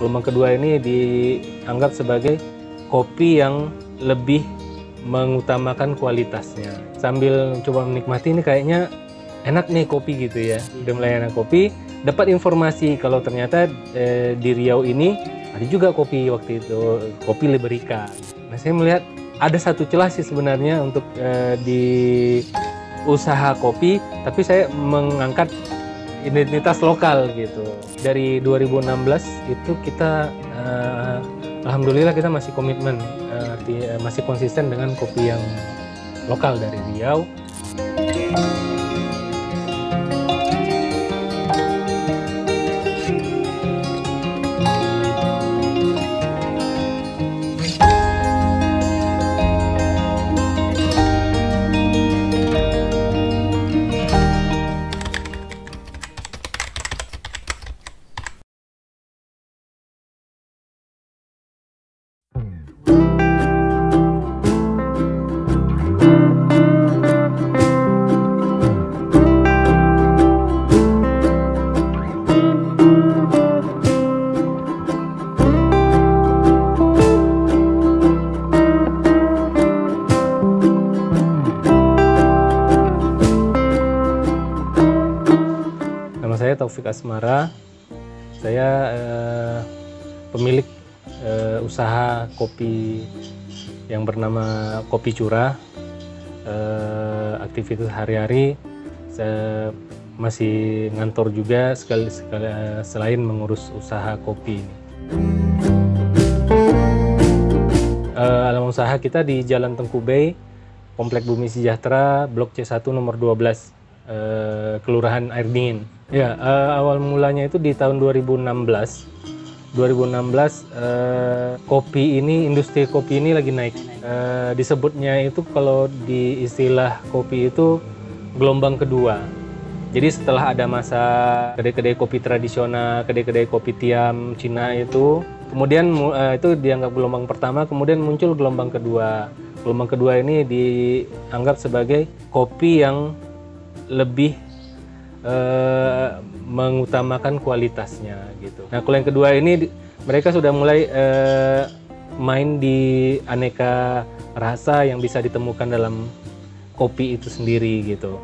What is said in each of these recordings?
Gelombang kedua ini dianggap sebagai kopi yang lebih mengutamakan kualitasnya. Sambil coba menikmati ini kayaknya enak nih kopi gitu ya. Udah mulai enak kopi, dapat informasi kalau ternyata di Riau ini ada juga kopi waktu itu, kopi Liberica. Nah, saya melihat ada satu celah sih sebenarnya untuk di usaha kopi, tapi saya mengangkat identitas lokal gitu. Dari 2016 itu kita alhamdulillah kita masih komitmen, masih konsisten dengan kopi yang lokal dari Riau. Saya Taufik Asmara, saya pemilik usaha kopi yang bernama Kopi Curah. Aktivitas hari-hari saya masih ngantor juga selain mengurus usaha kopi ini. Alamat usaha kita di Jalan Tengku Bay, Komplek Bumi Sejahtera, Blok C1 nomor 12, Kelurahan Air Dingin. Ya, awal mulanya itu di tahun 2016. Kopi ini, industri kopi ini lagi naik. Disebutnya itu kalau di istilah kopi itu gelombang kedua. Jadi setelah ada masa kedai-kedai kopi tradisional, kedai-kedai kopi tiam Cina itu, kemudian itu dianggap gelombang pertama, kemudian muncul gelombang kedua. Gelombang kedua ini dianggap sebagai kopi yang lebih mengutamakan kualitasnya gitu. Nah, kalau yang kedua ini mereka sudah mulai main di aneka rasa yang bisa ditemukan dalam kopi itu sendiri gitu.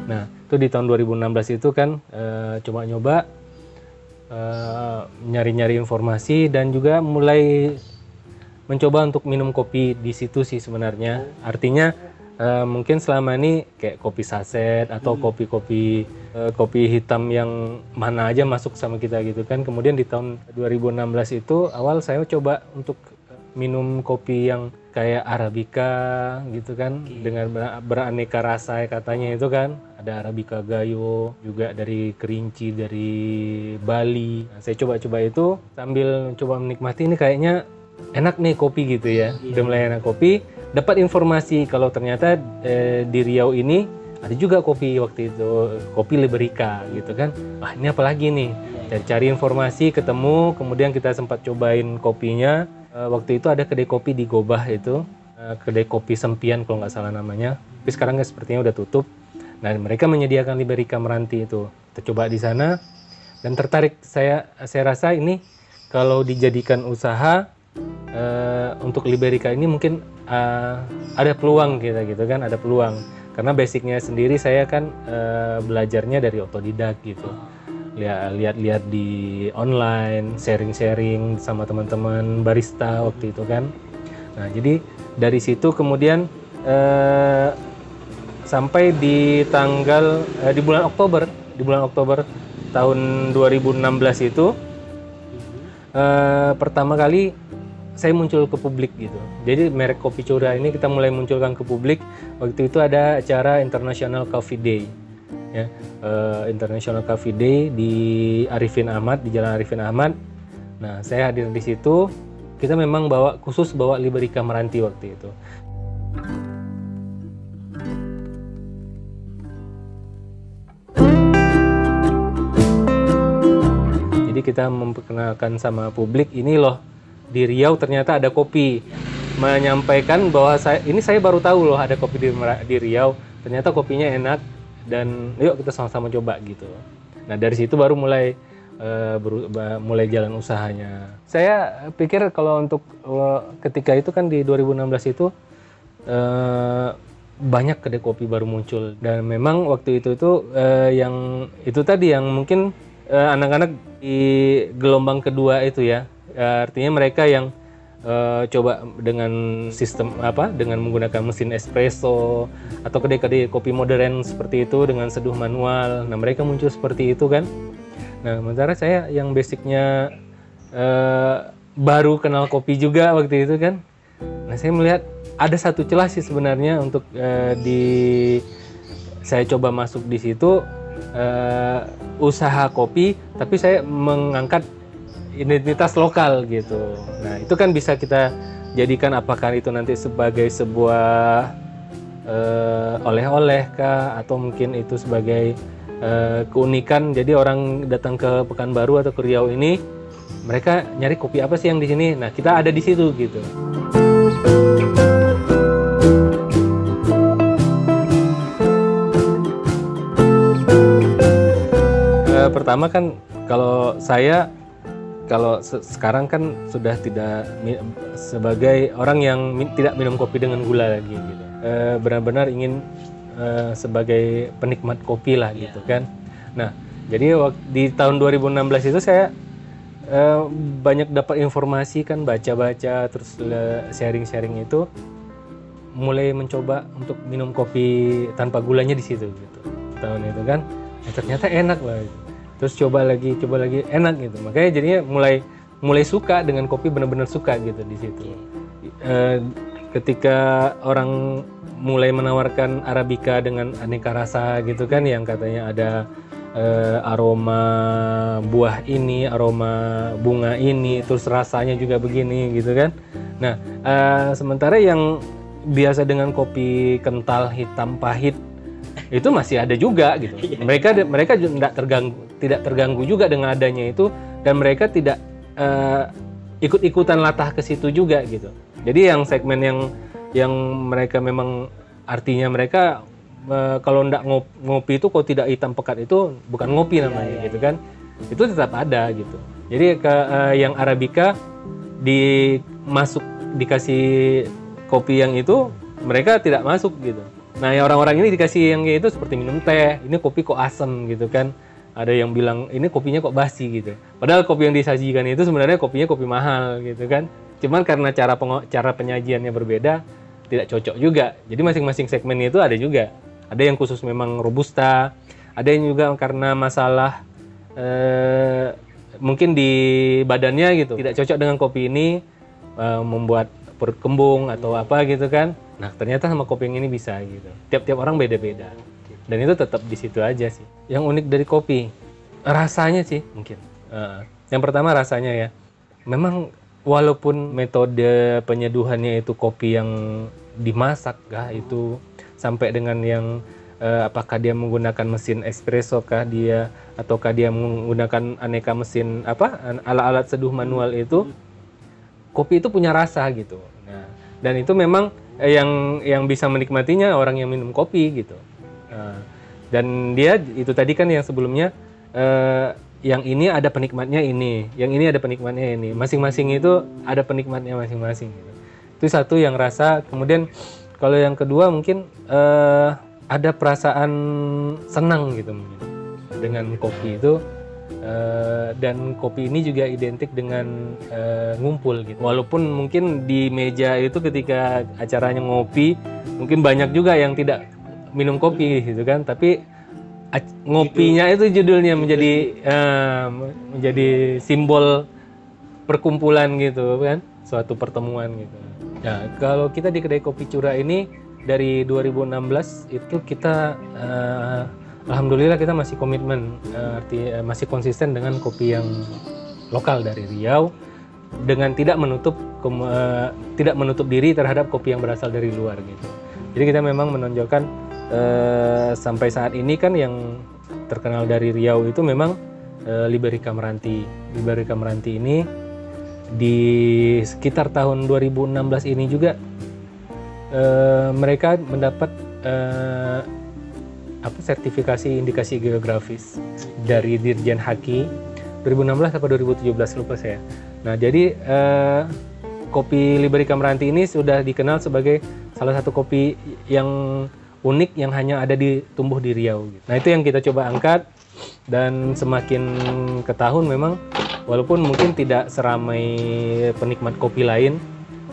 Nah, itu di tahun 2016 itu kan coba nyoba nyari-nyari informasi dan juga mulai mencoba untuk minum kopi di situ sih sebenarnya. Artinya mungkin selama ini kayak kopi saset atau kopi hitam yang mana aja masuk sama kita gitu kan. Kemudian di tahun 2016 itu awal saya coba untuk minum kopi yang kayak Arabica gitu kan, dengan beraneka rasa katanya itu kan. Ada Arabica Gayo, juga dari Kerinci, dari Bali. Nah, saya coba-coba itu sambil coba menikmati ini kayaknya enak nih kopi gitu ya. Udah mulai enak kopi, dapat informasi kalau ternyata di Riau ini ada juga kopi waktu itu, kopi Liberica gitu kan. Wah, ini apa lagi nih? Cari informasi, ketemu, kemudian kita sempat cobain kopinya. Waktu itu ada kedai kopi di Gobah itu, kedai kopi Sempian kalau nggak salah namanya. Tapi sekarang sepertinya udah tutup. Nah, mereka menyediakan Liberica Meranti itu. Kita coba di sana dan tertarik. Saya rasa ini kalau dijadikan usaha untuk Liberica ini mungkin ada peluang kita gitu kan, ada peluang karena basicnya sendiri saya kan belajarnya dari otodidak gitu, lihat-lihat di online, sharing sama teman-teman barista waktu itu kan. Nah, jadi dari situ kemudian sampai di tanggal di bulan Oktober tahun 2016 itu pertama kali saya muncul ke publik gitu. Jadi merek Kopi Curah ini kita mulai munculkan ke publik. Waktu itu ada acara International Coffee Day, ya, International Coffee Day di Arifin Ahmad, di Jalan Arifin Ahmad. Nah, saya hadir di situ. Kita memang bawa Liberica Meranti waktu itu. Jadi kita memperkenalkan sama publik, ini loh di Riau ternyata ada kopi. Menyampaikan bahwa saya baru tahu loh ada kopi di Riau. ternyata kopinya enak dan yuk kita sama-sama coba gitu. Nah dari situ baru mulai mulai jalan usahanya. Saya pikir kalau untuk ketika itu kan di 2016 itu banyak kedai kopi baru muncul dan memang waktu itu yang itu tadi yang mungkin anak-anak di gelombang kedua itu ya, artinya mereka yang coba dengan sistem dengan menggunakan mesin espresso atau kedai-kedai kopi modern seperti itu dengan seduh manual. Nah mereka muncul seperti itu kan. Nah sementara saya yang basicnya baru kenal kopi juga waktu itu kan. Nah saya melihat ada satu celah sih sebenarnya untuk saya coba masuk di situ usaha kopi, tapi saya mengangkat identitas lokal gitu. Nah itu kan bisa kita jadikan apakah itu nanti sebagai sebuah oleh-oleh kah, atau mungkin itu sebagai keunikan. Jadi orang datang ke Pekanbaru atau ke Riau ini, mereka nyari kopi apa sih yang di sini? Nah kita ada di situ gitu. Pertama kan kalau sekarang kan sudah tidak sebagai orang yang tidak minum kopi dengan gula lagi gitu. Benar-benar ingin sebagai penikmat kopi lah gitu kan. Nah, jadi di tahun 2016 itu saya banyak dapat informasi kan, baca-baca terus sharing-sharing itu, mulai mencoba untuk minum kopi tanpa gulanya di situ gitu. Tahun itu kan. Ya, ternyata enak lah. Terus coba lagi enak gitu. Makanya jadinya mulai suka dengan kopi, benar-benar suka gitu di situ. Ketika orang mulai menawarkan Arabica dengan aneka rasa gitu kan, yang katanya ada aroma buah ini, aroma bunga ini, terus rasanya juga begini gitu kan. Nah, sementara yang biasa dengan kopi kental hitam pahit itu masih ada juga gitu. Mereka tidak terganggu juga dengan adanya itu, dan mereka tidak ikut-ikutan latah ke situ juga gitu. Jadi yang segmen yang mereka memang artinya mereka kalau ndak ngopi itu, kalau tidak hitam pekat itu bukan ngopi namanya gitu kan. Itu tetap ada gitu. Jadi yang Arabica dikasih kopi yang itu, mereka tidak masuk gitu. Nah, ya orang-orang ini dikasih yang itu seperti minum teh, ini kopi kok asam gitu kan. Ada yang bilang ini kopinya kok basi gitu. Padahal kopi yang disajikan itu sebenarnya kopinya kopi mahal gitu kan. Cuman karena cara penyajiannya berbeda, tidak cocok juga. Jadi masing-masing segmen itu ada juga. Ada yang khusus memang robusta, ada yang juga karena masalah mungkin di badannya gitu, tidak cocok dengan kopi ini, membuat perut kembung atau apa gitu kan. Nah ternyata sama kopi yang ini bisa gitu. Tiap-tiap orang beda-beda. Dan itu tetap di situ aja sih. Yang unik dari kopi, rasanya sih mungkin. Yang pertama rasanya ya. Memang walaupun metode penyeduhannya itu kopi yang dimasak kah, itu sampai dengan yang apakah dia menggunakan mesin espresso kah dia, ataukah dia menggunakan aneka mesin alat-alat seduh manual itu, kopi itu punya rasa gitu. Nah, dan itu memang yang bisa menikmatinya orang yang minum kopi gitu. Dan dia itu tadi kan yang sebelumnya yang ini ada penikmatnya ini, yang ini ada penikmatnya ini. Masing-masing itu ada penikmatnya masing-masing gitu. Itu satu yang rasa. Kemudian kalau yang kedua mungkin ada perasaan senang gitu mungkin dengan kopi itu. Dan kopi ini juga identik dengan ngumpul gitu. Walaupun mungkin di meja itu ketika acaranya ngopi, mungkin banyak juga yang tidak minum kopi gitu kan, tapi ngopinya itu judulnya menjadi simbol perkumpulan gitu kan, suatu pertemuan gitu. Nah, kalau kita di kedai kopi Cura ini dari 2016 itu kita alhamdulillah kita masih komitmen, masih konsisten dengan kopi yang lokal dari Riau, dengan tidak menutup diri terhadap kopi yang berasal dari luar gitu. Jadi kita memang menonjolkan sampai saat ini kan yang terkenal dari Riau itu memang Liberica Meranti. Liberica Meranti ini di sekitar tahun 2016 ini juga mereka mendapat eh, sertifikasi indikasi geografis dari Dirjen Haki 2016 atau 2017 lupa saya. Nah, jadi kopi Liberica Meranti ini sudah dikenal sebagai salah satu kopi yang unik yang hanya ada tumbuh di Riau. Nah, itu yang kita coba angkat, dan semakin ke tahun memang walaupun mungkin tidak seramai penikmat kopi lain,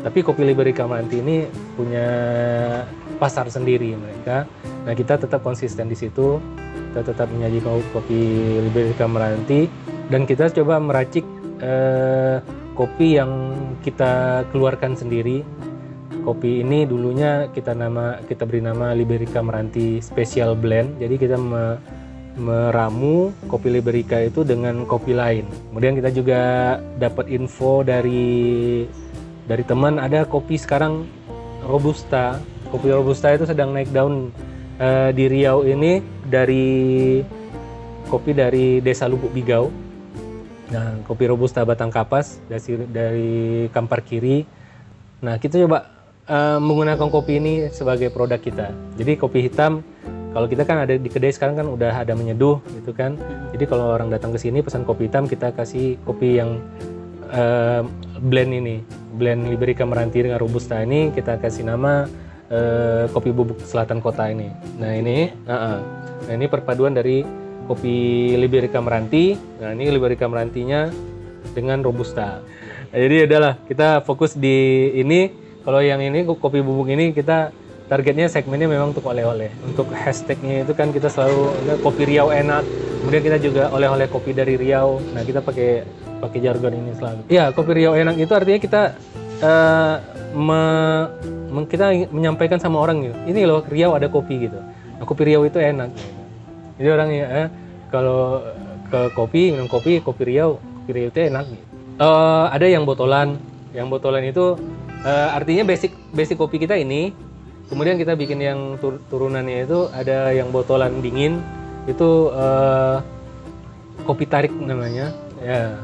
tapi kopi Liberica Meranti ini punya pasar sendiri mereka. Nah, kita tetap konsisten di situ, kita tetap menyajikan kopi Liberica Meranti, dan kita coba meracik kopi yang kita keluarkan sendiri. Kopi ini dulunya kita beri nama Liberica Meranti Special Blend. Jadi kita meramu kopi Liberica itu dengan kopi lain. Kemudian kita juga dapat info dari teman, ada kopi sekarang Robusta. Kopi Robusta itu sedang naik daun di Riau ini, dari kopi dari Desa Lubuk Bigau. Nah, kopi Robusta Batang Kapas dari Kampar Kiri. Nah, kita coba menggunakan kopi ini sebagai produk kita. Jadi kopi hitam, kalau kita kan ada di kedai sekarang kan udah ada menyeduh gitu kan. Jadi kalau orang datang ke sini pesan kopi hitam, kita kasih kopi yang blend ini, blend Liberica Meranti dengan Robusta ini, kita kasih nama kopi bubuk selatan kota ini. Nah, ini perpaduan dari kopi Liberica Meranti. Nah, ini Liberica Merantinya dengan Robusta. Nah, jadi adalah kita fokus di ini. Kalau yang ini kopi bubuk ini kita targetnya segmennya memang untuk oleh-oleh. Untuk hashtagnya itu kan kita selalu kopi Riau enak. Kemudian kita juga oleh-oleh kopi dari Riau. Nah, kita pakai jargon ini selalu. Ya, kopi Riau enak itu artinya kita kita menyampaikan sama orang gitu. Ini loh Riau ada kopi gitu. Nah, kopi Riau itu enak. Jadi orangnya kalau ke minum kopi Riau itu enak. Ada yang botolan. Yang botolan itu artinya basic kopi kita ini. Kemudian kita bikin yang turunannya itu ada yang botolan dingin. Itu kopi tarik namanya. Ya,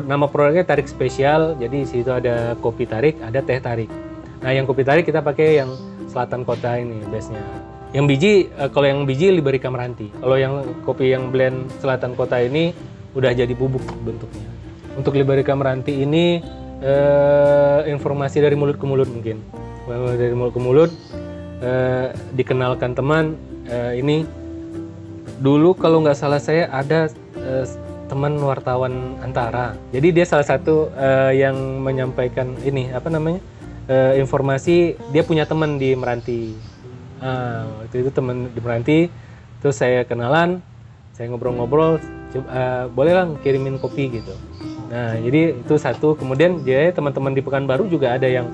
nama produknya tarik spesial. Jadi di situ ada kopi tarik, ada teh tarik. Nah, yang kopi tarik kita pakai yang selatan kota ini base-nya. Yang biji, kalau yang biji Liberica Meranti. Kalau yang kopi yang blend selatan kota ini udah jadi bubuk bentuknya. Untuk Liberica Meranti ini informasi dari mulut ke mulut mungkin. Dari mulut ke mulut dikenalkan teman. Ini dulu kalau nggak salah saya ada teman wartawan Antara. Jadi dia salah satu yang menyampaikan ini informasi, dia punya teman di Meranti. Waktu itu teman di Meranti, terus saya kenalan, saya ngobrol-ngobrol, boleh lah kirimin kopi gitu. Nah, jadi itu satu. Kemudian dia teman-teman di Pekanbaru juga ada yang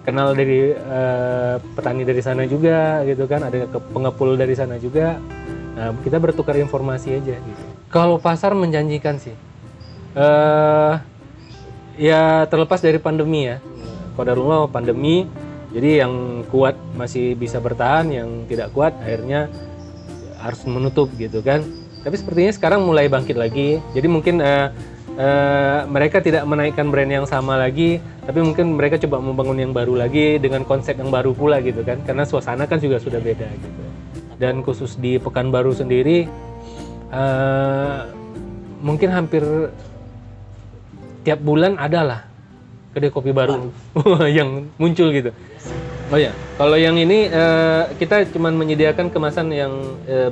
kenal dari petani dari sana juga gitu kan, ada pengepul dari sana juga. Nah, kita bertukar informasi aja gitu. Kalau pasar menjanjikan sih, ya terlepas dari pandemi ya, qadarullah pandemi. Jadi yang kuat masih bisa bertahan, yang tidak kuat akhirnya harus menutup gitu kan. Tapi sepertinya sekarang mulai bangkit lagi. Jadi mungkin mereka tidak menaikkan brand yang sama lagi, tapi mungkin mereka coba membangun yang baru lagi dengan konsep yang baru pula gitu kan. Karena suasana kan juga sudah beda gitu. Dan khusus di Pekanbaru sendiri, mungkin hampir tiap bulan adalah kedai kopi baru yang muncul gitu. Oh ya, kalau yang ini kita cuma menyediakan kemasan yang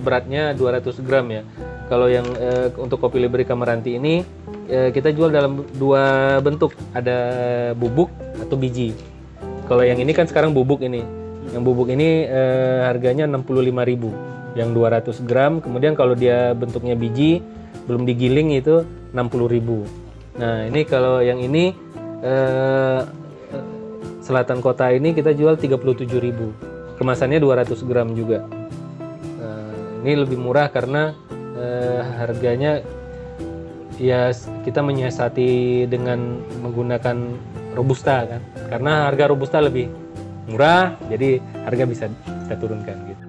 beratnya 200 gram ya. Kalau yang untuk kopi Liberica Meranti ini kita jual dalam dua bentuk, ada bubuk atau biji. Kalau yang ini kan sekarang bubuk ini. Yang bubuk ini harganya 65.000 yang 200 gram. Kemudian kalau dia bentuknya biji belum digiling itu 60.000. Nah, ini kalau yang ini selatan kota ini kita jual 37.000. Kemasannya 200 gram juga. Ini lebih murah karena harganya ya kita menyiasati dengan menggunakan Robusta kan. Karena harga Robusta lebih murah, jadi harga bisa kita turunkan gitu.